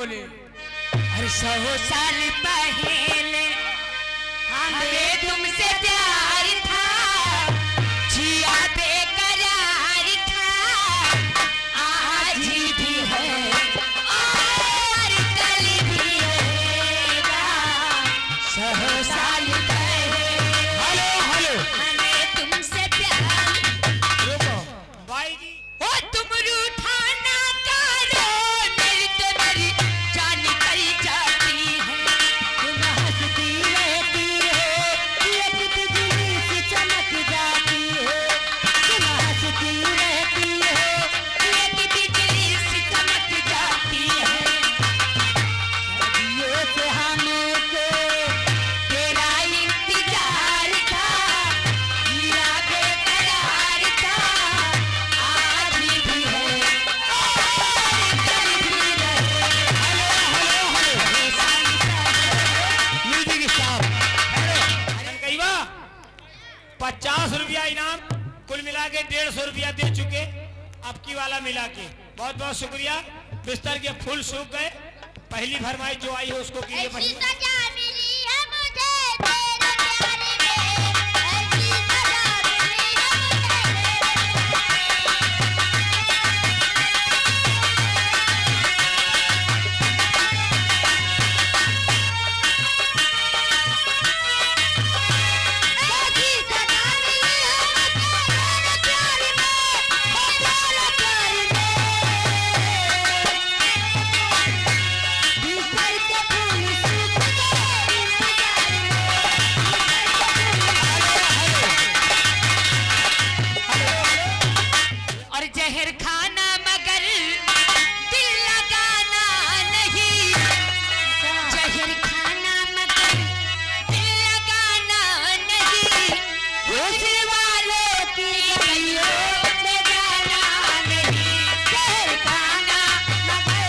बोले। अरे 100 साल पहले हमें तुमसे प्यार था, जिया बेकरार था, आज भी है और कल भी रहेगा। 100 साल पहले हेलो हेलो हमें तुमसे प्यार। रुको भाई जी। ओ तुम रूठा ना करो, मेरी तो मेरी जान निकल जाती है। तुम हंसती रहती हो, एक बिजली सी चमक जाती है। तुम हंसती रहती हो, एक बिजली सी चमक जाती है। सदियों से हमको तेरा इंतजार था, जिया बेकरार था, आज भी है और कल भी रहेगा। Music stop. कईवा 50 रुपया इनाम, कुल मिला के 150 रुपया दे चुके अब की वाला मिला के। बहुत बहुत शुक्रिया। बिस्तर के फूल सूख गए। पहली फरमाइश जो आई है उसको कीजिए ऐसी पहले। सजा मिली है मुझे तेरे प्यार में, ऐसी सजा मिली है ऐसी सजा मिली है तेरे प्यार में, तेरे प्यार में। बिस्तर के फूल सूख गए और जहर खाना मगर दिल लगाना नहीं। जहर खाना मगर दिल लगाना नहीं। हुस्न वालों की गलियों में जाना नहीं। जहर खाना मगर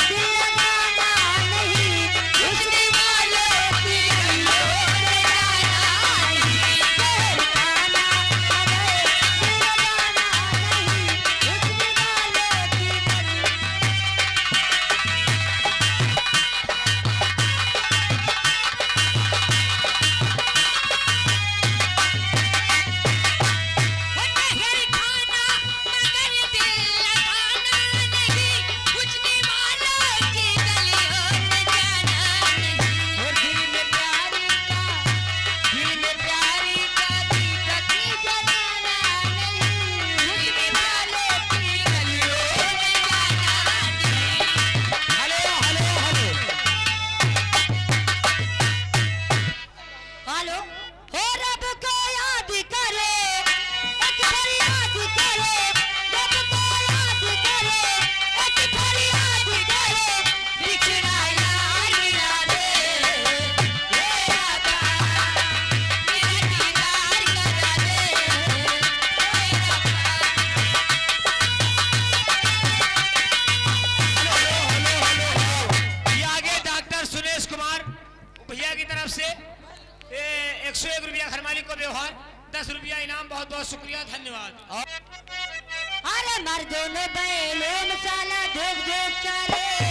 दिल लगाना नहीं। हुस्न वालों की गलियों में जाना नहीं। जहर खाना मगर दिल लगाना नहीं। हुस्न वालों की गलियों जहर खाना मगर दिल लगाना नहीं। हुस्न वालों की गलियों में जाना नहीं। और दिल में प्यार का दीपक जलाना नहीं। हुस्न वालों की गलियों में जाना नहीं। हेलो हेलो हेलो हेलो हो रब को याद करे, एक फरियाद करे। रब को याद करे, एक फरियाद करे। बिछड़ा यार मिला दे, मेरा प्यार मेरा दीदार करा दे, मेरा ये आगे डॉक्टर सुरेश कुमार भैया की तरफ से 101 रुपया घर मालिक को व्यवहार, 10 रुपया इनाम। बहुत बहुत शुक्रिया, धन्यवाद। अरे मर्दों ने बैलों में साला ढोक ढोक चले।